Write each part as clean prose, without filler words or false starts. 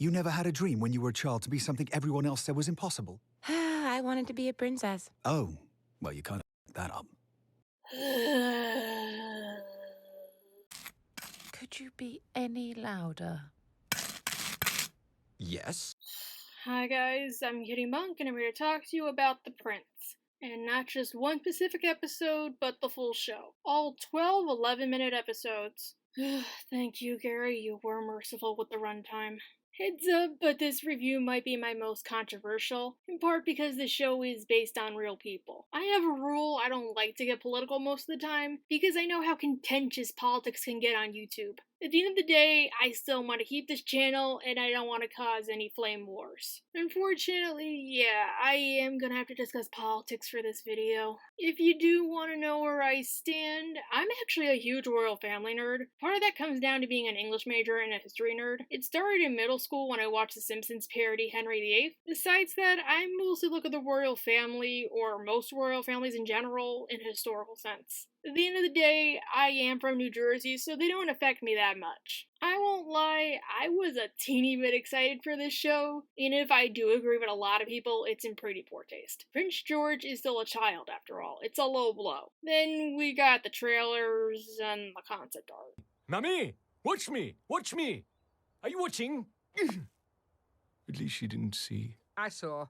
You never had a dream when you were a child to be something everyone else said was impossible? I wanted to be a princess. Oh, well, you kind of that up. Could you be any louder? Yes? Hi guys, I'm Kitty Monk and I'm here to talk to you about The Prince. And not just one specific episode, but the full show. All 12 11-minute episodes. Thank you, Gary, you were merciful with the runtime. Heads up, but this review might be my most controversial, in part because the show is based on real people. I have a rule: I don't like to get political most of the time, because I know how contentious politics can get on YouTube. At the end of the day, I still want to keep this channel, and I don't want to cause any flame wars. Unfortunately, yeah, I am gonna have to discuss politics for this video. If you do want to know where I stand, I'm actually a huge royal family nerd. Part of that comes down to being an English major and a history nerd. It started in middle school when I watched The Simpsons parody Henry VIII. Besides that, I mostly look at the royal family, or most royal families in general, in a historical sense. At the end of the day, I am from New Jersey, so they don't affect me that much. I won't lie, I was a teeny bit excited for this show, and if I do agree with a lot of people, it's in pretty poor taste. Prince George is still a child after all, it's a low blow. Then we got the trailers and the concept art. Nami, watch me! Watch me! Are you watching? At least she didn't see. I saw.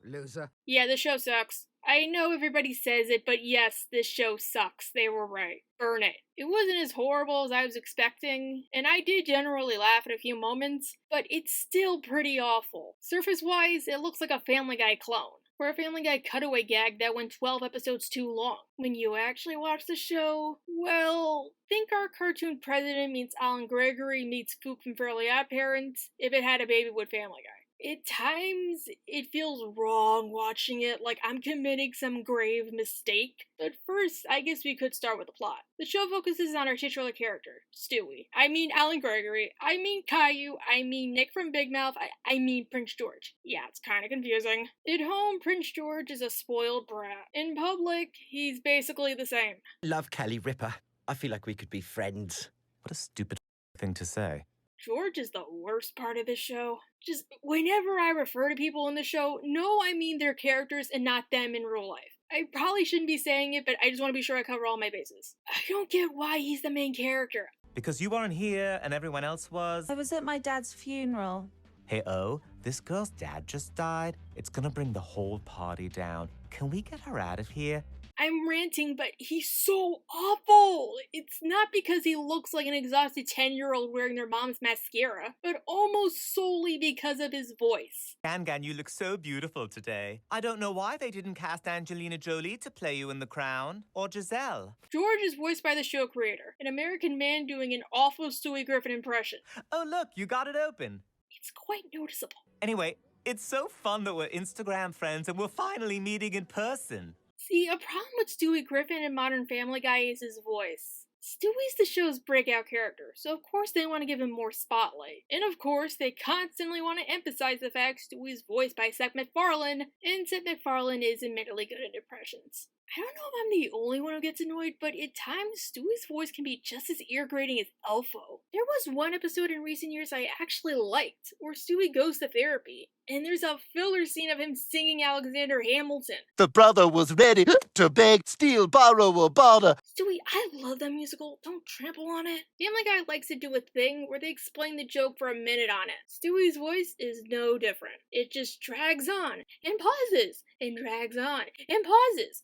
Loser. Yeah, the show sucks. I know everybody says it, but yes, this show sucks. They were right. Burn it. It wasn't as horrible as I was expecting, and I did generally laugh at a few moments, but it's still pretty awful. Surface-wise, it looks like a Family Guy clone, or a Family Guy cutaway gag that went 12 episodes too long. When you actually watch the show, well, think our cartoon president meets Alan Gregory meets Spook from Fairly Odd Parents if it had a baby with Family Guy. At times, it feels wrong watching it, like I'm committing some grave mistake. But first, I guess we could start with the plot. The show focuses on our titular character, Stewie. I mean Alan Gregory. I mean Caillou. I mean Nick from Big Mouth. I mean Prince George. Yeah, it's kinda confusing. At home, Prince George is a spoiled brat. In public, he's basically the same. Love Kelly Ripper. I feel like we could be friends. What a stupid thing to say. George is the worst part of this show. Just whenever I refer to people in the show, no, I mean their characters and not them in real life. I probably shouldn't be saying it, but I just want to be sure I cover all my bases. I don't get why he's the main character. Because you weren't here and everyone else was. I was at my dad's funeral. Hey, oh, this girl's dad just died. It's gonna bring the whole party down. Can we get her out of here? I'm ranting, but he's so awful! It's not because he looks like an exhausted 10-year-old wearing their mom's mascara, but almost solely because of his voice. Gan, you look so beautiful today. I don't know why they didn't cast Angelina Jolie to play you in The Crown, or Giselle. George is voiced by the show creator, an American man doing an awful Stewie Griffin impression. Oh look, you got it open. It's quite noticeable. Anyway, it's so fun that we're Instagram friends and we're finally meeting in person. See, a problem with Stewie Griffin in Modern Family Guy is his voice. Stewie's the show's breakout character, so of course they want to give him more spotlight. And of course, they constantly want to emphasize the fact Stewie's voiced by Seth MacFarlane, and Seth MacFarlane is admittedly good at impressions. I don't know if I'm the only one who gets annoyed, but at times, Stewie's voice can be just as ear-grating as Elfo. There was one episode in recent years I actually liked, where Stewie goes to therapy, and there's a filler scene of him singing Alexander Hamilton. The brother was ready to beg, steal, borrow, or barter. Stewie, I love that musical. Don't trample on it. Family Guy likes to do a thing where they explain the joke for a minute on it. Stewie's voice is no different. It just drags on, and pauses, and drags on, and pauses.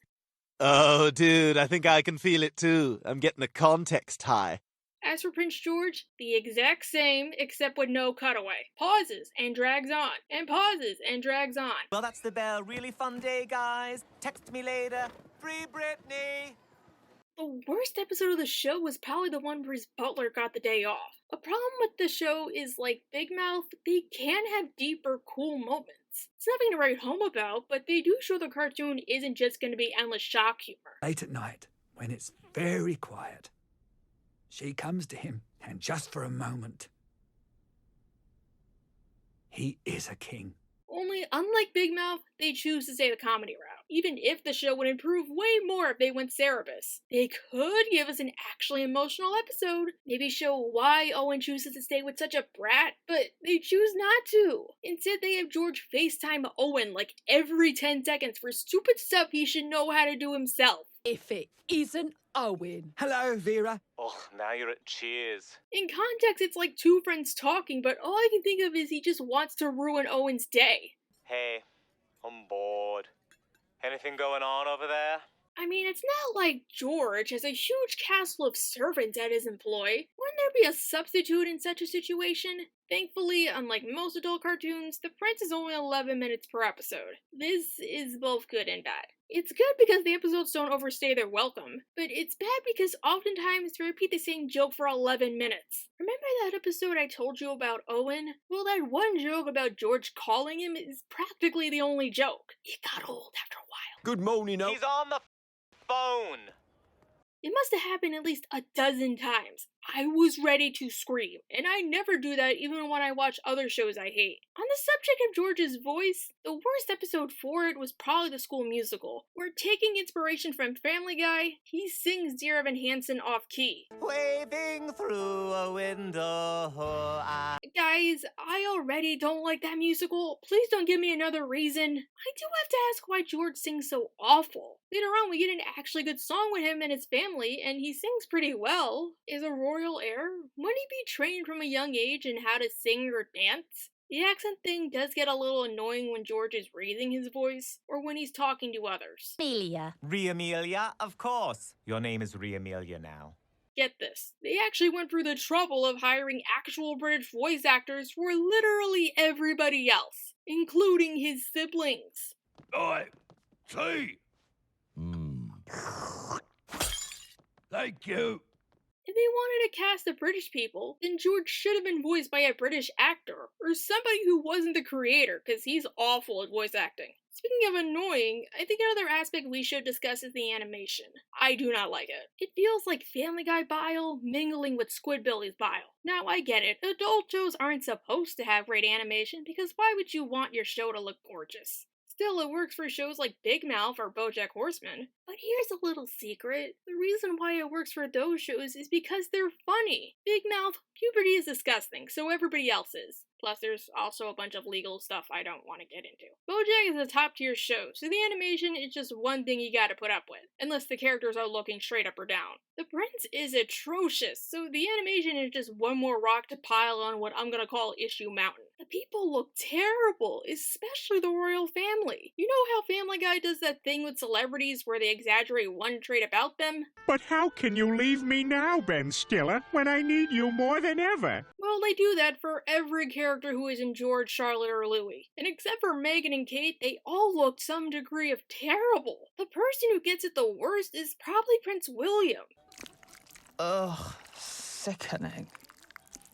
Oh, dude, I think I can feel it too. I'm getting a context high. As for Prince George, the exact same, except with no cutaway. Pauses and drags on, and pauses and drags on. Well, that's the bell. Really fun day, guys. Text me later. Free Britney. The worst episode of the show was probably the one where his butler got the day off. A problem with the show is, like Big Mouth, they can have deep or cool moments. It's nothing to write home about, but they do show the cartoon isn't just going to be endless shock humor. Late at night, when it's very quiet, she comes to him, and just for a moment, he is a king. Only, unlike Big Mouth, they choose to say the comedy route. even if the show would improve way more if they went Cerebus. They could give us an actually emotional episode, maybe show why Owen chooses to stay with such a brat, but they choose not to. Instead, they have George FaceTime Owen like every 10 seconds for stupid stuff he should know how to do himself. If it isn't Owen. Hello, Vera. Oh, now you're at Cheers. In context, it's like two friends talking, but all I can think of is he just wants to ruin Owen's day. Hey, I'm bored. Anything going on over there? I mean, it's not like George has a huge castle of servants at his employ. Wouldn't there be a substitute in such a situation? Thankfully, unlike most adult cartoons, The Prince is only 11 minutes per episode. This is both good and bad. It's good because the episodes don't overstay their welcome, but it's bad because oftentimes they repeat the same joke for 11 minutes. Remember that episode I told you about Owen? Well, that one joke about George calling him is practically the only joke. It got old after a while. Good morning, He's on the phone. It must have happened at least a dozen times. I was ready to scream, and I never do that even when I watch other shows I hate. On the subject of George's voice, the worst episode for it was probably the School Musical, where taking inspiration from Family Guy, he sings Dear Evan Hansen off key. Waving through a window. Guys, I already don't like that musical. Please don't give me another reason. I do have to ask why George sings so awful. Later on, we get an actually good song with him and his family, and he sings pretty well. Is a royal heir? Wouldn't he be trained from a young age in how to sing or dance? The accent thing does get a little annoying when George is raising his voice, or when he's talking to others. Amelia. Ree-Amelia, of course. Your name is Ree-Amelia now. Get this, they actually went through the trouble of hiring actual British voice actors for literally everybody else, including his siblings. Oi, tea! Thank you. If they wanted to cast the British people, then George should have been voiced by a British actor, or somebody who wasn't the creator, because he's awful at voice acting. Speaking of annoying, I think another aspect we should discuss is the animation. I do not like it. It feels like Family Guy bile mingling with Squidbillies bile. Now, I get it, adult shows aren't supposed to have great animation, because why would you want your show to look gorgeous? Still, it works for shows like Big Mouth or BoJack Horseman. But here's a little secret. The reason why it works for those shows is because they're funny. Big Mouth, puberty is disgusting, so everybody else is. Plus, there's also a bunch of legal stuff I don't want to get into. BoJack is a top-tier show, so the animation is just one thing you gotta put up with, unless the characters are looking straight up or down. The Prince is atrocious, so the animation is just one more rock to pile on what I'm gonna call Issue Mountain. The people look terrible, especially the royal family. You know how Family Guy does that thing with celebrities where they exaggerate one trait about them? But how can you leave me now, Ben Stiller, when I need you more than ever? Well, they do that for every character who isn't George, Charlotte, or Louis. And except for Meghan and Kate, they all look some degree of terrible. The person who gets it the worst is probably Prince William. Ugh, sickening.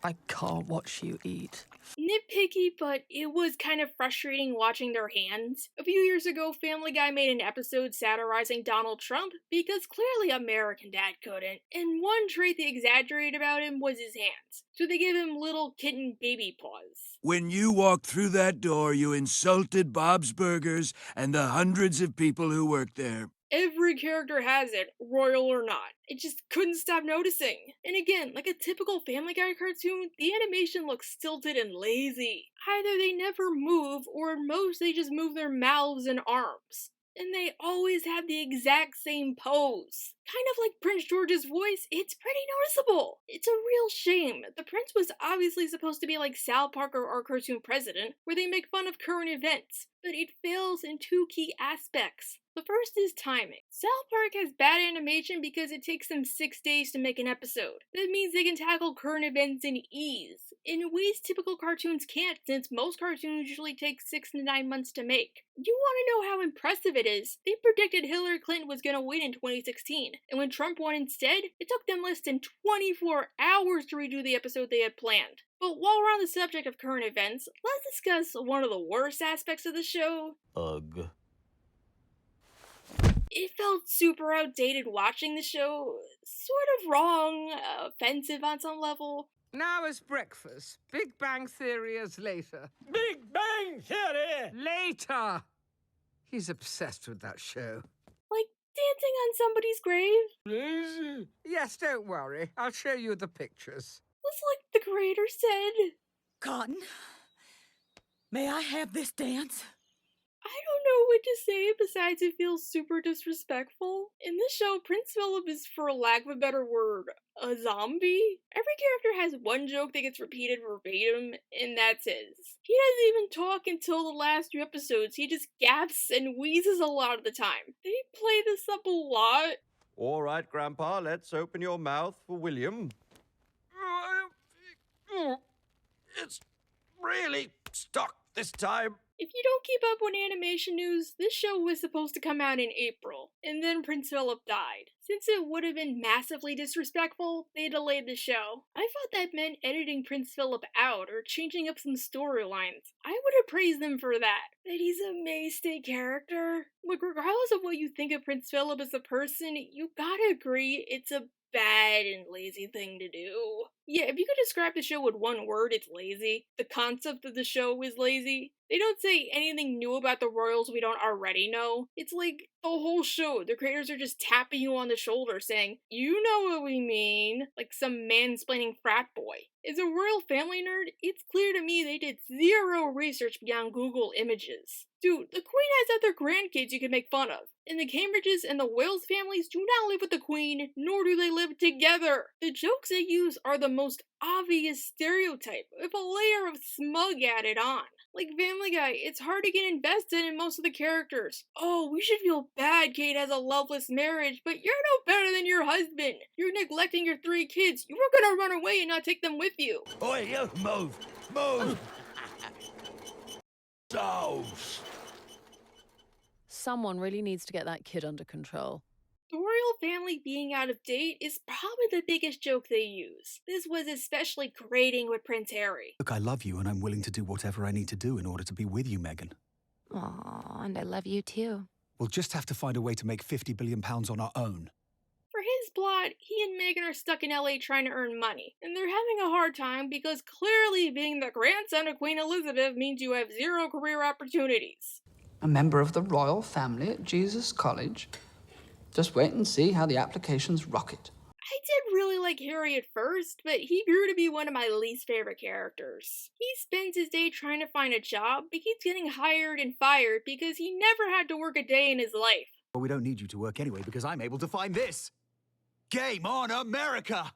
I can't watch you eat. Nitpicky, but it was kind of frustrating watching their hands. A few years ago, Family Guy made an episode satirizing Donald Trump because clearly American Dad couldn't, and one trait they exaggerated about him was his hands, so they gave him little kitten baby paws. When you walked through that door, you insulted Bob's Burgers and the hundreds of people who work there. Every character has it, royal or not. I just couldn't stop noticing. And again, like a typical Family Guy cartoon, the animation looks stilted and lazy. Either they never move, or at most they just move their mouths and arms. And they always have the exact same pose. Kind of like Prince George's voice, it's pretty noticeable. It's a real shame. The Prince was obviously supposed to be like Sal Parker, our cartoon president, where they make fun of current events, but it fails in two key aspects. The first is timing. South Park has bad animation because it takes them 6 days to make an episode. That means they can tackle current events in ease, in ways typical cartoons can't, since most cartoons usually take 6 to 9 months to make. You want to know how impressive it is? They predicted Hillary Clinton was going to win in 2016, and when Trump won instead, it took them less than 24 hours to redo the episode they had planned. But while we're on the subject of current events, let's discuss one of the worst aspects of the show. Ugh. It felt super outdated watching the show, sort of wrong, offensive on some level. Now is breakfast. Big Bang Theory is later. Big Bang Theory! Later! He's obsessed with that show. Like dancing on somebody's grave? Yes, don't worry. I'll show you the pictures. Was like the creator said. Cotton, may I have this dance? I don't know what to say besides it feels super disrespectful. In this show, Prince Philip is, for lack of a better word, a zombie. Every character has one joke that gets repeated verbatim, and that's his. He doesn't even talk until the last few episodes. He just gasps and wheezes a lot of the time. They play this up a lot. All right, Grandpa, let's open your mouth for William. It's really stuck this time. If you don't keep up on animation news, this show was supposed to come out in April, and then Prince Philip died. Since it would have been massively disrespectful, they delayed the show. I thought that meant editing Prince Philip out or changing up some storylines. I would have praised them for that. That he's a mainstay character. Look, regardless of what you think of Prince Philip as a person, you gotta agree it's a bad and lazy thing to do. Yeah, if you could describe the show with one word, it's lazy. The concept of the show is lazy. They don't say anything new about the royals we don't already know. It's like the whole show, the creators are just tapping you on the shoulder saying, you know what we mean, like some mansplaining frat boy. As a royal family nerd, it's clear to me they did zero research beyond Google Images. Dude, the Queen has other grandkids you can make fun of. And the Cambridges and the Wales families do not live with the Queen, nor do they live together. The jokes they use are the most obvious stereotype, with a layer of smug added on. Like Family Guy, it's hard to get invested in most of the characters. Oh, we should feel bad Kate has a loveless marriage, but you're no better than your husband. You're neglecting your 3 kids. You were gonna run away and not take them with you. Oi, you move! Move! Those! Someone really needs to get that kid under control. The royal family being out of date is probably the biggest joke they use. This was especially grating with Prince Harry. Look, I love you and I'm willing to do whatever I need to do in order to be with you, Meghan. Aw, and I love you too. We'll just have to find a way to make £50 billion on our own. For his plot, he and Meghan are stuck in LA trying to earn money, and they're having a hard time because clearly being the grandson of Queen Elizabeth means you have 0 career opportunities. A member of the royal family at Jesus College. Just wait and see how the applications rocket. I did really like Harry at first, but he grew to be one of my least favorite characters. He spends his day trying to find a job, but keeps getting hired and fired because he never had to work a day in his life. Well, we don't need you to work anyway because I'm able to find this. Game on, America!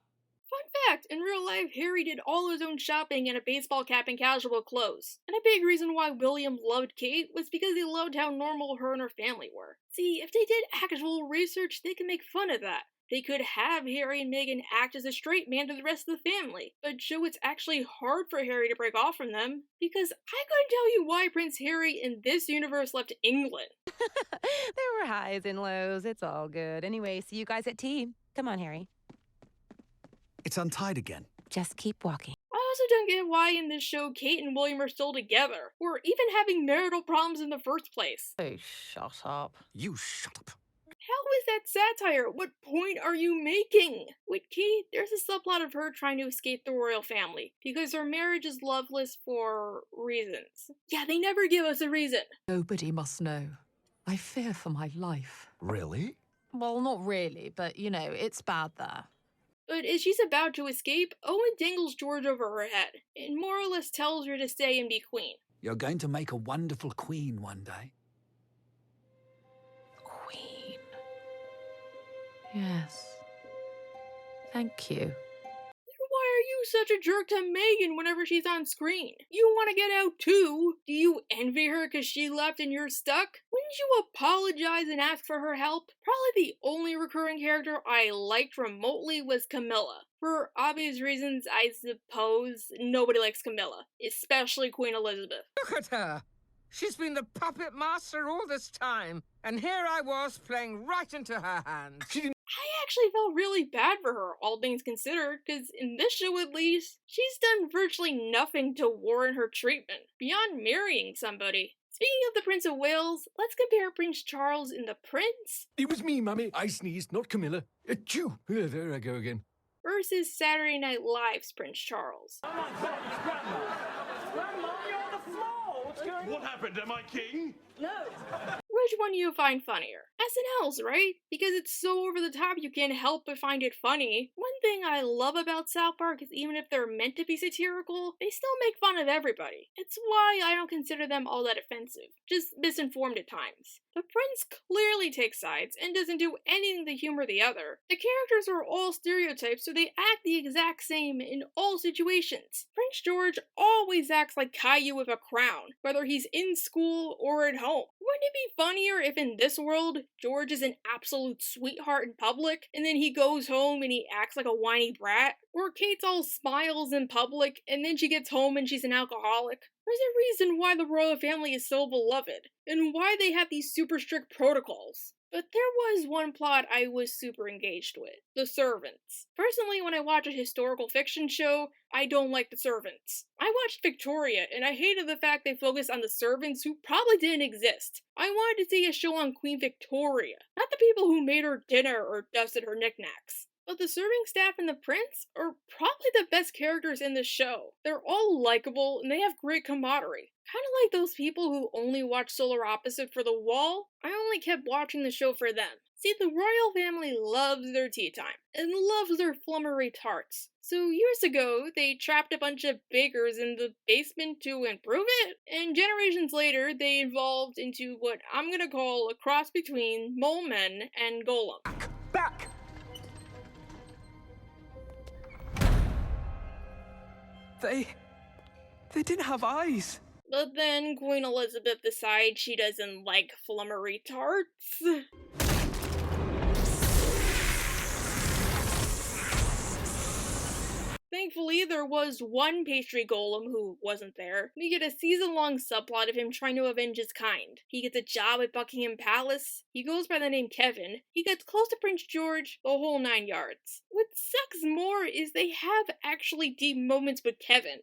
Fun fact, in real life, Harry did all his own shopping in a baseball cap and casual clothes. And a big reason why William loved Kate was because he loved how normal her and her family were. See, if they did actual research, they could make fun of that. They could have Harry and Meghan act as a straight man to the rest of the family, but show it's actually hard for Harry to break off from them, because I couldn't tell you why Prince Harry in this universe left England. There were highs and lows. It's all good. Anyway, see you guys at tea. Come on, Harry. It's untied again. Just keep walking. I also don't get why in this show Kate and William are still together, or even having marital problems in the first place. Hey, shut up. You shut up. How is that satire? What point are you making? With Kate, there's a subplot of her trying to escape the royal family, because her marriage is loveless for reasons. Yeah, they never give us a reason. Nobody must know. I fear for my life. Really? Well, not really, but you know, it's bad there. But as she's about to escape, Owen dangles George over her head, and more or less tells her to stay and be queen. You're going to make a wonderful queen one day. Queen. Yes. Thank you. Why are you such a jerk to Meghan whenever she's on screen? You want to get out too? Do you envy her because she left and you're stuck? Wouldn't you apologize and ask for her help? Probably the only recurring character I liked remotely was Camilla. For obvious reasons, I suppose nobody likes Camilla, especially Queen Elizabeth. Look at her! She's been the puppet master all this time, and here I was playing right into her hands. I actually felt really bad for her, all things considered, because in this show at least, she's done virtually nothing to warrant her treatment, beyond marrying somebody. Speaking of the Prince of Wales, let's compare Prince Charles in The Prince. It was me, Mummy. I sneezed, not Camilla. Achoo! There I go again. Versus Saturday Night Live's Prince Charles. Grandma, you're on the floor! What's going on? What happened? Am I king? No. Where Which one do you find funnier? SNL's, right? Because it's so over the top you can't help but find it funny. One thing I love about South Park is even if they're meant to be satirical, they still make fun of everybody. It's why I don't consider them all that offensive, just misinformed at times. The prince clearly takes sides and doesn't do anything to humor the other. The characters are all stereotypes, so they act the exact same in all situations. Prince George always acts like Caillou with a crown, whether he's in school or at home. Wouldn't it be funnier if in this world, George is an absolute sweetheart in public, and then he goes home and he acts like a whiny brat? Or Kate's all smiles in public, and then she gets home and she's an alcoholic? There's a reason why the royal family is so beloved, and why they have these super strict protocols. But there was one plot I was super engaged with. The servants. Personally, when I watch a historical fiction show, I don't like the servants. I watched Victoria, and I hated the fact they focused on the servants who probably didn't exist. I wanted to see a show on Queen Victoria, not the people who made her dinner or dusted her knickknacks. But the serving staff and the prince are probably the best characters in the show. They're all likable and they have great camaraderie. Kinda like those people who only watch Solar Opposite for the wall. I only kept watching the show for them. See, the royal family loves their tea time and loves their flummery tarts. So years ago, they trapped a bunch of bakers in the basement to improve it, and generations later, they evolved into what I'm gonna call a cross between mole men and golem. Back! They didn't have eyes. But then Queen Elizabeth decides she doesn't like flummery tarts. Thankfully, there was one pastry golem who wasn't there. We get a season-long subplot of him trying to avenge his kind. He gets a job at Buckingham Palace. He goes by the name Kevin. He gets close to Prince George, the whole 9 yards. What sucks more is they have actually deep moments with Kevin.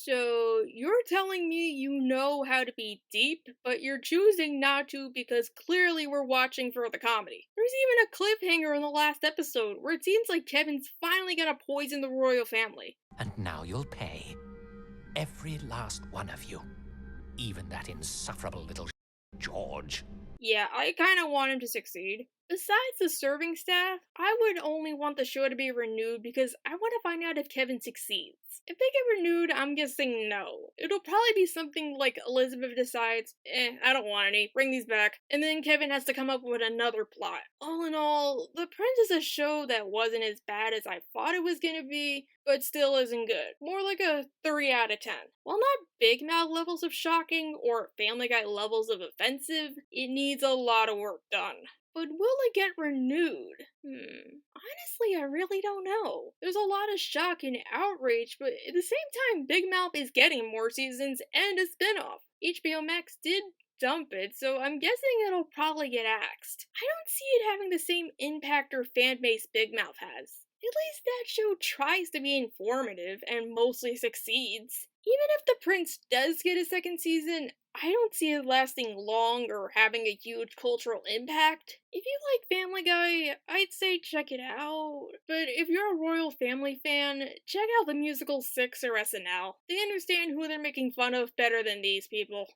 So, you're telling me you know how to be deep, but you're choosing not to because clearly we're watching for the comedy. There's even a cliffhanger in the last episode where it seems like Kevin's finally gonna poison the royal family. And now you'll pay. Every last one of you. Even that insufferable little George. Yeah, I kinda want him to succeed. Besides the serving staff, I would only want the show to be renewed because I want to find out if Kevin succeeds. If they get renewed, I'm guessing no. It'll probably be something like Elizabeth decides, I don't want any, bring these back, and then Kevin has to come up with another plot. All in all, The Prince is a show that wasn't as bad as I thought it was gonna be, but still isn't good. More like a 3 out of 10. While not Big Mouth levels of shocking or Family Guy levels of offensive, it needs a lot of work done. But will it get renewed? Honestly, I really don't know. There's a lot of shock and outrage, but at the same time, Big Mouth is getting more seasons and a spin-off. HBO Max did dump it, so I'm guessing it'll probably get axed. I don't see it having the same impact or fan base Big Mouth has. At least that show tries to be informative and mostly succeeds. Even if The Prince does get a second season, I don't see it lasting long or having a huge cultural impact. If you like Family Guy, I'd say check it out. But if you're a royal family fan, check out the musical 6 or SNL. They understand who they're making fun of better than these people.